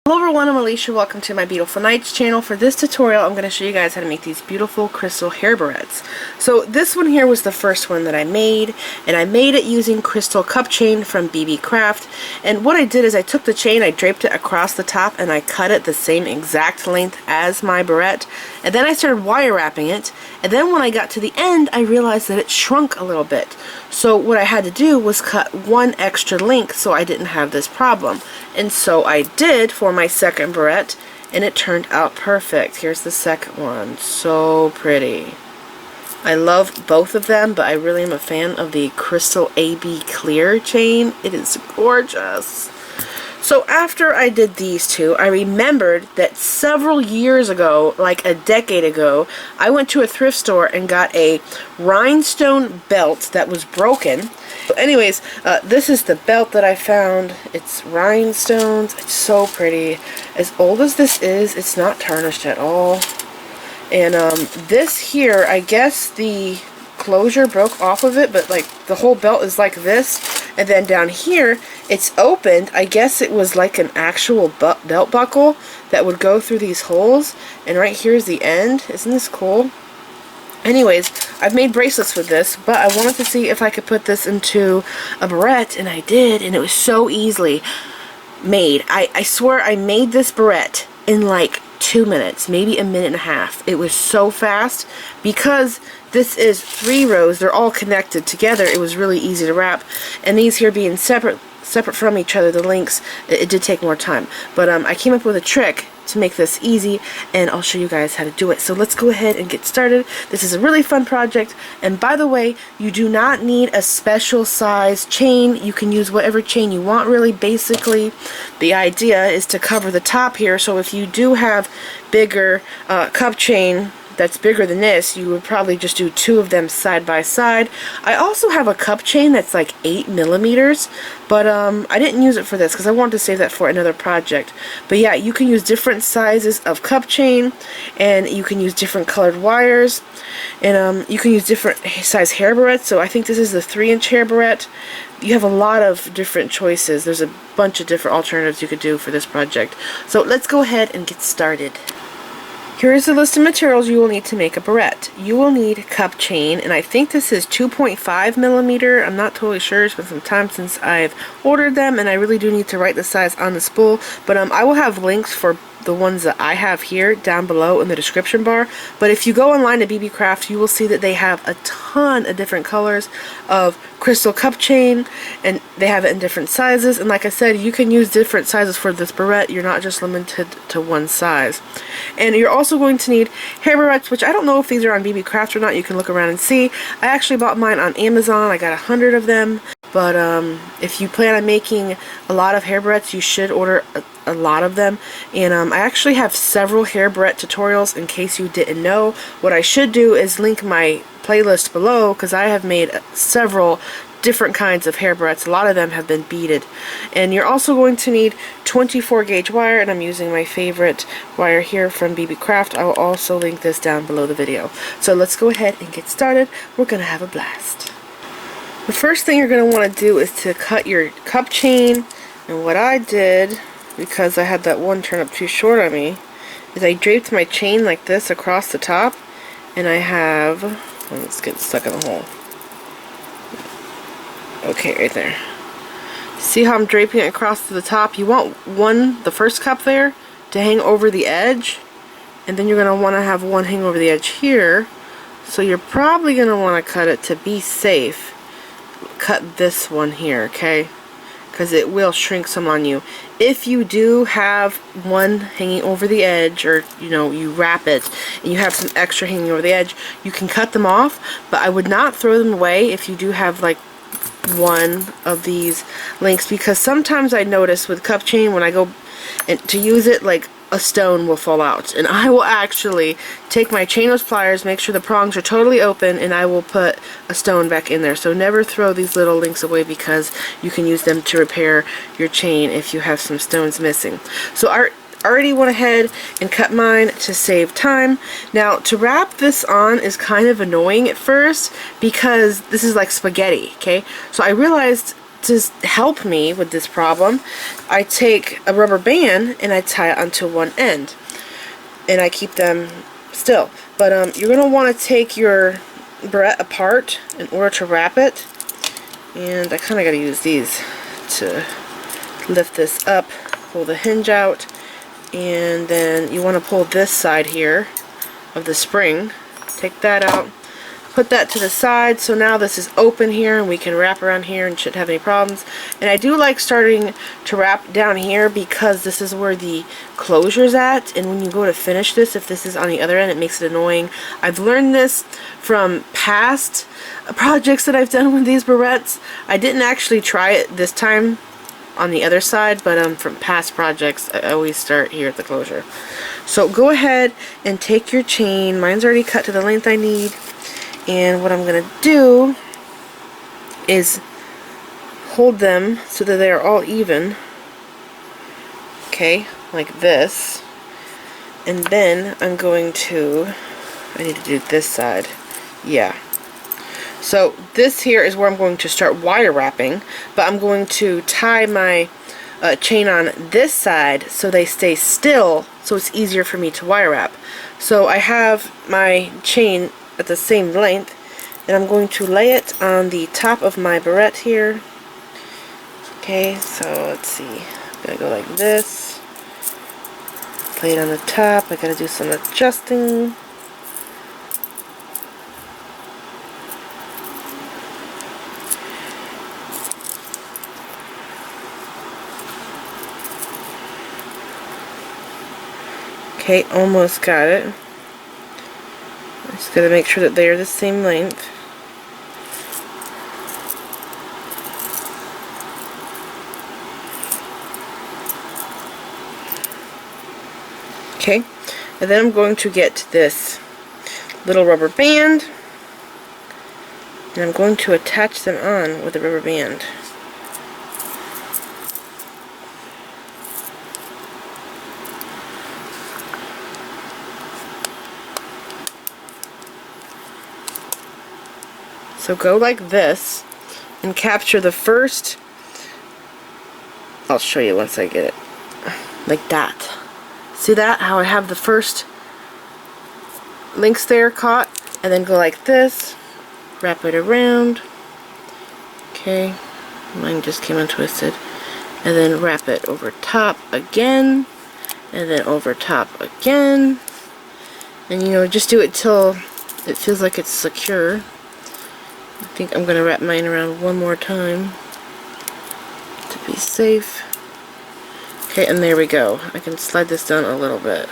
Hello everyone, I'm Alicia. Welcome to my Beautiful Nights channel. For this tutorial, I'm going to show you guys how to make these beautiful crystal hair barrettes. So this one here was the first one that I made, and I made it using crystal cup chain from BB Craft. And what I did is I took the chain, I draped it across the top, and I cut it the same exact length as my barrette. And then I started wire wrapping it, and then when I got to the end, I realized that it shrunk a little bit. So what I had to do was cut one extra length so I didn't have this problem. And so I did for my second barrette, and it turned out perfect. Here's the second one. So pretty. I love both of them, but I really am a fan of the Crystal AB Clear chain. It is gorgeous. So after I did these two, I remembered that several years ago, like a decade ago, I went to a thrift store and got a rhinestone belt that was broken. So anyways, this is the belt that I found. It's rhinestones. It's so pretty. As old as this is, it's not tarnished at all. And this here, I guess the closure broke off of it, but like the whole belt is like this. And then down here, it's opened. I guess it was like an actual belt buckle that would go through these holes. And right here is the end. Isn't this cool? Anyways, I've made bracelets with this, but I wanted to see if I could put this into a barrette, and I did, and it was so easily made. I swear I made this barrette in like 2 minutes, maybe a minute and a half. It was so fast because this is 3 rows. They're all connected together. It was really easy to wrap, and these here being separate from each other, the links, it did take more time. But I came up with a trick to make this easy, and I'll show you guys how to do it. So let's go ahead and get started. This is a really fun project, and by the way, you do not need a special size chain. You can use whatever chain you want, really. Basically, the idea is to cover the top here, so if you do have bigger cup chain that's bigger than this, you would probably just do 2 of them side by side. I also have a cup chain that's like 8 millimeters, but I didn't use it for this because I wanted to save that for another project. But yeah, you can use different sizes of cup chain, and you can use different colored wires, and you can use different size hair barrettes. So I think this is the 3-inch hair barrette. You have a lot of different choices. There's a bunch of different alternatives you could do for this project. So let's go ahead and get started. Here is the list of materials you will need to make a barrette. You will need cup chain, and I think this is 2.5 millimeter. I'm not totally sure. It's been some time since I've ordered them, and I really do need to write the size on the spool. But I will have links for the ones that I have here down below in the description bar. But if you go online to BB Craft, you will see that they have a ton of different colors of crystal cup chain, and they have it in different sizes. And like I said, you can use different sizes for this barrette. You're not just limited to one size. And you're also going to need hair barrettes, which I don't know if these are on BB Craft or not. You can look around and see. I actually bought mine on Amazon. I got 100 of them. But if you plan on making a lot of hair barrettes, you should order a lot of them. And I actually have several hair barrette tutorials in case you didn't know. What I should do is link my playlist below, because I have made several different kinds of hair barrettes. A lot of them have been beaded. And you're also going to need 24 gauge wire, and I'm using my favorite wire here from BB Craft. I will also link this down below the video. So let's go ahead and get started. We're going to have a blast. The first thing you're going to want to do is to cut your cup chain, and what I did, because I had that one turn up too short on me, is I draped my chain like this across the top, and I have, let's get stuck in the hole. Okay, right there. See how I'm draping it across to the top? You want the first cup there, to hang over the edge, and then you're going to want to have one hang over the edge here, so you're probably going to want to cut it to be safe. Cut this one here, okay? Because it will shrink some on you. If you do have one hanging over the edge, or you wrap it and you have some extra hanging over the edge, you can cut them off, but I would not throw them away if you do have like one of these links, because sometimes I notice with cup chain when I go to use it, like a stone will fall out, and I will actually take my chainless pliers, make sure the prongs are totally open, and I will put a stone back in there. So never throw these little links away, because you can use them to repair your chain if you have some stones missing. So I already went ahead and cut mine to save time. Now, to wrap this on is kind of annoying at first, because this is like spaghetti, okay? So I realized to help me with this problem, I take a rubber band and I tie it onto one end, and I keep them still. But you're going to want to take your barrette apart in order to wrap it, and I kind of got to use these to lift this up, pull the hinge out, and then you want to pull this side here of the spring, take that out, put that to the side. So now this is open here and we can wrap around here and shouldn't have any problems. And I do like starting to wrap down here because this is where the closure's at, and when you go to finish this, if this is on the other end, it makes it annoying. I've learned this from past projects that I've done with these barrettes. I didn't actually try it this time on the other side, but from past projects I always start here at the closure. So go ahead and take your chain. Mine's already cut to the length I need, and what I'm gonna do is hold them so that they are all even, okay, like this. And then I'm going to, I need to do this side, yeah. So this here is where I'm going to start wire wrapping, but I'm going to tie my chain on this side so they stay still, so it's easier for me to wire wrap. So I have my chain at the same length, and I'm going to lay it on the top of my barrette here. Okay, so let's see, I'm gonna go like this, lay it on the top. I gotta do some adjusting. Okay, almost got it. Just gotta make sure that they are the same length. Okay, and then I'm going to get this little rubber band, and I'm going to attach them on with a rubber band. So go like this and capture the first, I'll show you once I get it, like that. See that? How I have the first links there caught, and then go like this, wrap it around, okay, mine just came untwisted, and then wrap it over top again, and then over top again, and you know, just do it till it feels like it's secure. I think I'm going to wrap mine around one more time to be safe. Okay, and there we go. I can slide this down a little bit.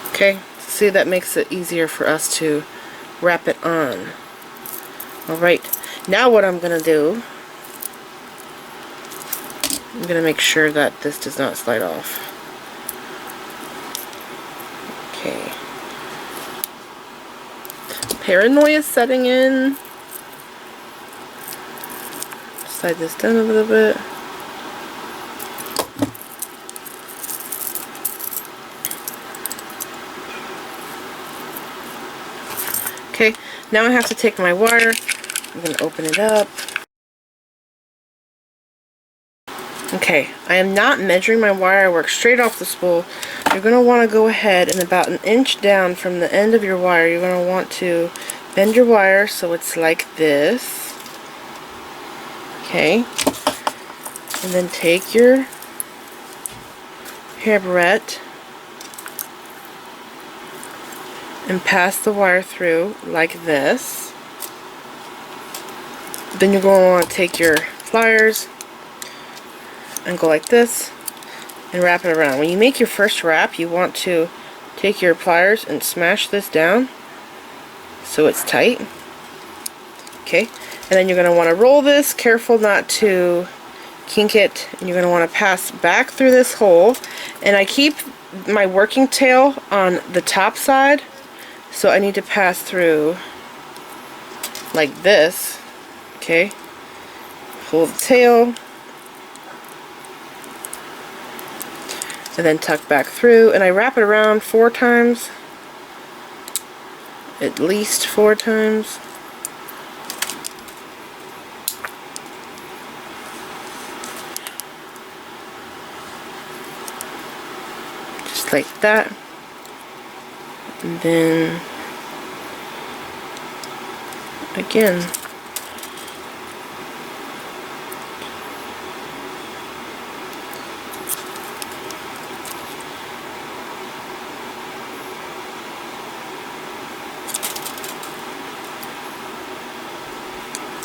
Okay, see, that makes it easier for us to wrap it on. Alright, now what I'm going to do, I'm going to make sure that this does not slide off. Okay. Paranoia setting in. Slide this down a little bit. Okay, now I have to take my wire. I'm going to open it up. Okay, I am not measuring my wire. I work straight off the spool. You're going to want to go ahead and about an inch down from the end of your wire, you're going to want to bend your wire so it's like this. Okay, and then take your hair barrette and pass the wire through like this. Then you're going to want to take your pliers and go like this and wrap it around. When you make your first wrap, you want to take your pliers and smash this down so it's tight. Okay, and then you're going to want to roll this, careful not to kink it, and you're going to want to pass back through this hole. And I keep my working tail on the top side, so I need to pass through like this. Okay, pull the tail, and then tuck back through, and I wrap it around 4 times, at least 4 times. just like that. And then again.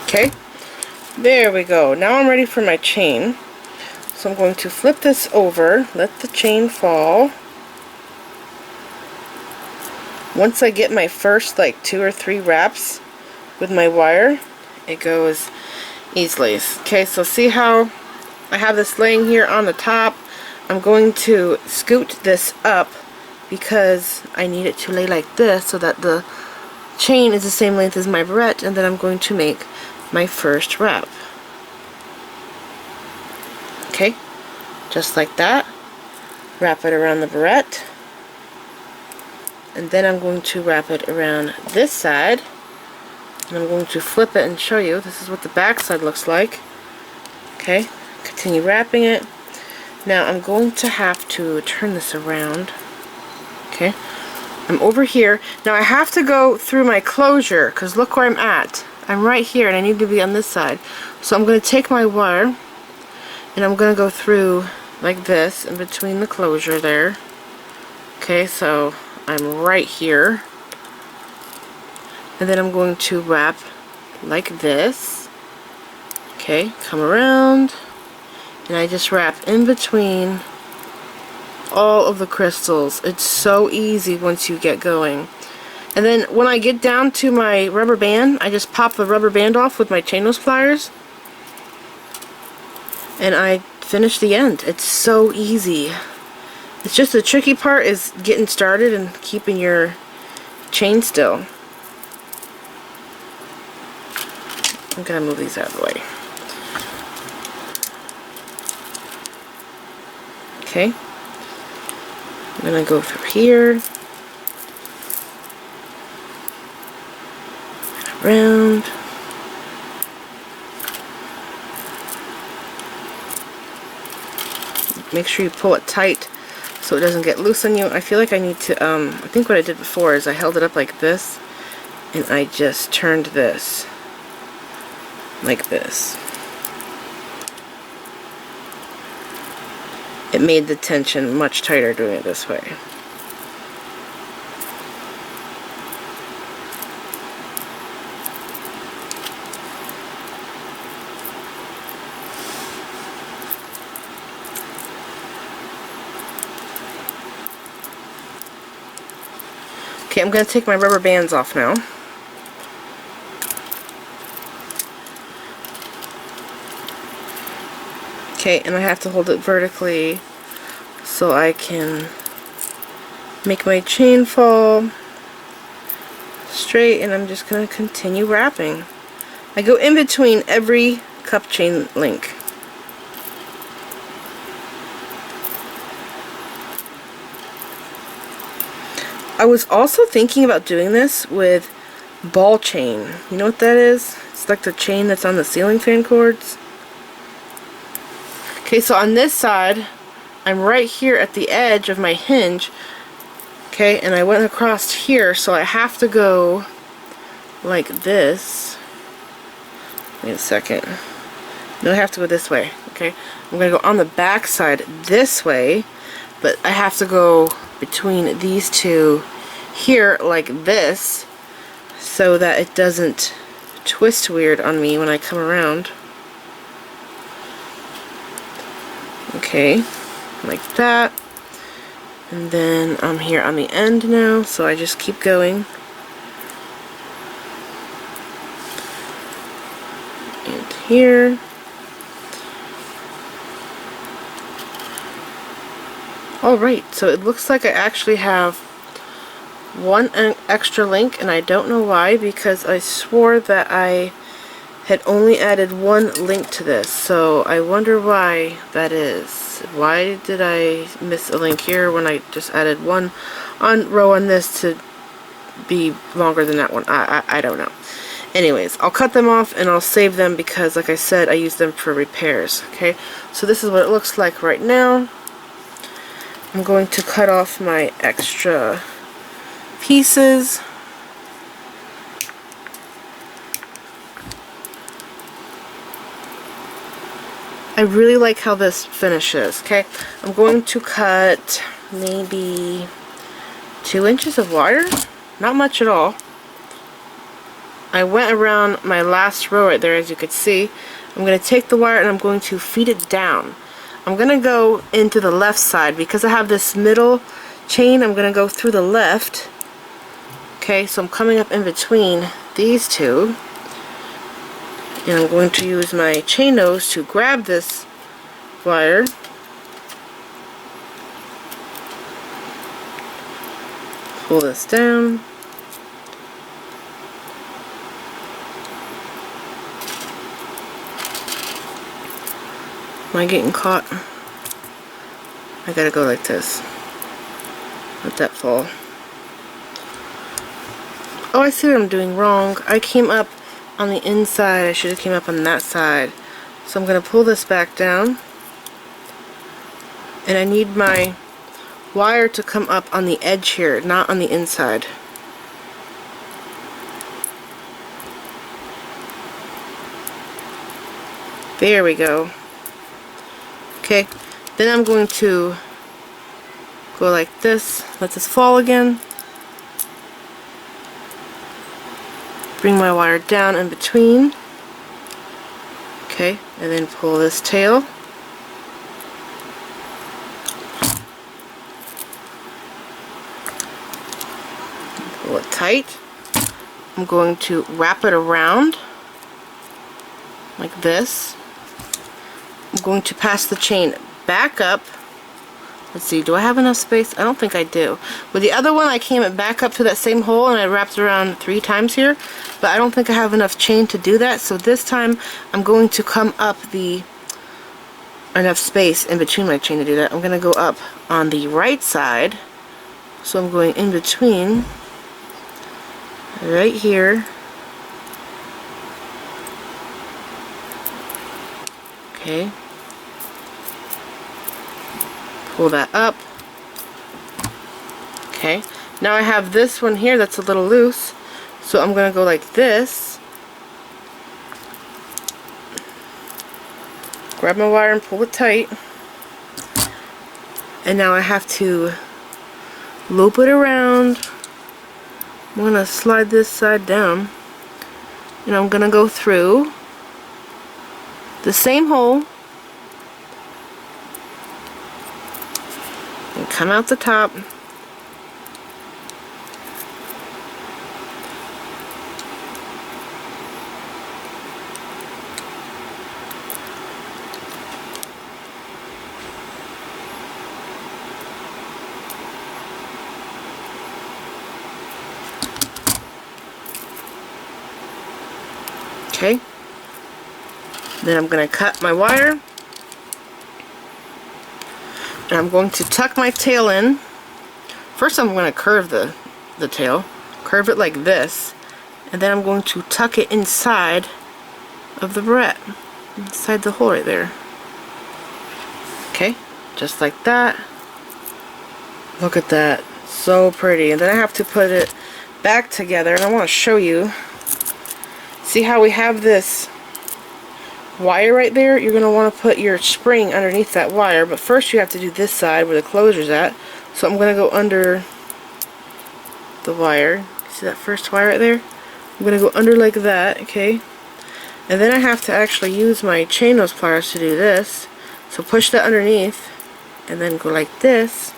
Okay, there we go. Now I'm ready for my chain. So I'm going to flip this over, let the chain fall. Once I get my first like 2 or 3 wraps with my wire, it goes easily. Okay, so see how I have this laying here on the top? I'm going to scoot this up because I need it to lay like this so that the chain is the same length as my barrette, and then I'm going to make my first wrap. Okay, just like that. Wrap it around the barrette, and then I'm going to wrap it around this side, and I'm going to flip it and show you. This is what the back side looks like. Okay, continue wrapping it. Now I'm going to have to turn this around. Okay, I'm over here. Now I have to go through my closure because look where I'm at. I'm right here and I need to be on this side. So I'm going to take my wire and I'm going to go through like this in between the closure there. Okay, so I'm right here. And then I'm going to wrap like this. Okay, come around. And I just wrap in between all of the crystals. It's so easy once you get going. And then when I get down to my rubber band, I just pop the rubber band off with my chainless pliers. And I finish the end. It's so easy. It's just the tricky part is getting started and keeping your chain still. I'm gonna move these out of the way. Okay. I'm gonna go through here. Around. Make sure you pull it tight so it doesn't get loose on you. I feel like I need to, I think what I did before is I held it up like this and I just turned this like this. It made the tension much tighter doing it this way. Okay, I'm going to take my rubber bands off now. Okay, and I have to hold it vertically so I can make my chain fall straight, and I'm just going to continue wrapping. I go in between every cup chain link. I was also thinking about doing this with ball chain. You know what that is? It's like the chain that's on the ceiling fan cords. Okay, so on this side, I'm right here at the edge of my hinge. Okay, and I went across here, so I have to go like this. Wait a second. No, I have to go this way. Okay, I'm going to go on the back side this way, but I have to go between these two here like this so that it doesn't twist weird on me when I come around. Okay, like that. And then I'm here on the end now, so I just keep going. And here. Alright, so it looks like I actually have one extra link, and I don't know why, because I swore that I had only added one link to this, so I wonder why that is. Why did I miss a link here when I just added one row on this to be longer than that one? I don't know. Anyways, I'll cut them off and I'll save them because, like I said, I use them for repairs. Okay, so this is what it looks like right now. I'm going to cut off my extra pieces. I really like how this finishes. Okay, I'm going to cut maybe 2 inches of wire, not much at all. I went around my last row right there, as you could see. I'm going to take the wire and I'm going to feed it down. I'm going to go into the left side because I have this middle chain. I'm going to go through the left. Okay, so I'm coming up in between these two. And I'm going to use my chain nose to grab this wire. Pull this down. Am I getting caught? I gotta go like this. Let that fall. Oh, I see what I'm doing wrong. I came up on the inside. I should have came up on that side. So I'm gonna pull this back down. And I need my wire to come up on the edge here, not on the inside. There we go. Okay, then I'm going to go like this, let this fall again. Bring my wire down in between. Okay, and then pull this tail. Pull it tight. I'm going to wrap it around like this. I'm going to pass the chain back up. Let's see, do I have enough space? I don't think I do. With the other one, I came back up to that same hole and I wrapped around 3 times here, but I don't think I have enough chain to do that. So this time, I'm going to come up enough space in between my chain to do that. I'm going to go up on the right side. So I'm going in between, right here. Okay. Pull that up. Okay, now I have this one here that's a little loose, so I'm going to go like this. Grab my wire and pull it tight. And now I have to loop it around. I'm going to slide this side down. And I'm going to go through the same hole. And come out the top. Okay. Then I'm going to cut my wire. And I'm going to tuck my tail in. First I'm going to curve the tail. Curve it like this. And then I'm going to tuck it inside of the barrette. Inside the hole right there. Okay, just like that. Look at that. So pretty. And then I have to put it back together. And I want to show you. See how we have this wire right there? You're going to want to put your spring underneath that wire, but first you have to do this side where the closure's at. So I'm going to go under the wire. See that first wire right there? I'm going to go under like that, okay? And then I have to actually use my chain nose pliers to do this. So push that underneath and then go like this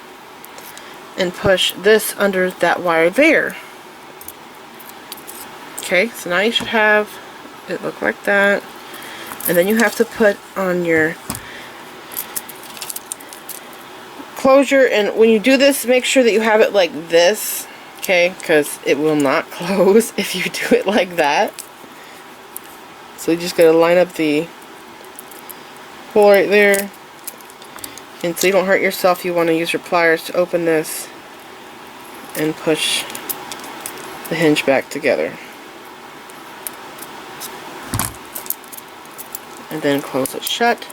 and push this under that wire there. Okay, so now you should have it look like that. And then you have to put on your closure, and when you do this, make sure that you have it like this, okay, because it will not close if you do it like that. So you just gotta line up the hole right there, and so you don't hurt yourself, you want to use your pliers to open this and push the hinge back together. And then close it shut,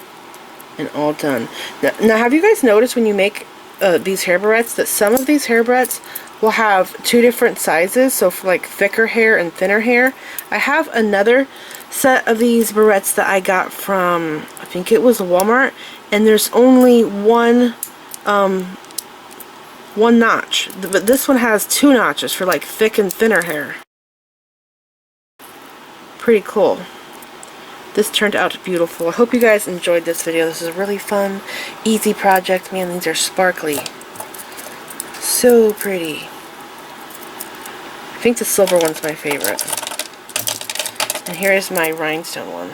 and all done. Now have you guys noticed when you make these hair barrettes that some of these hair barrettes will have two different sizes, so for like thicker hair and thinner hair. I have another set of these barrettes that I got from, I think it was Walmart, and there's only one notch, but this one has two notches for like thick and thinner hair. Pretty cool. This turned out beautiful. I hope you guys enjoyed this video. This is a really fun, easy project. Man, these are sparkly. So pretty. I think the silver one's my favorite. And here is my rhinestone one.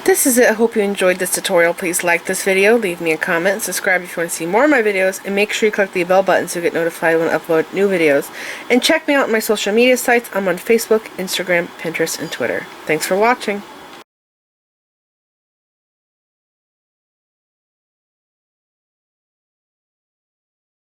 This is it. I hope you enjoyed this tutorial. Please like this video, leave me a comment, subscribe if you want to see more of my videos, and make sure you click the bell button so you get notified when I upload new videos. And check me out on my social media sites. I'm on Facebook, Instagram, Pinterest, and Twitter. Thanks for watching.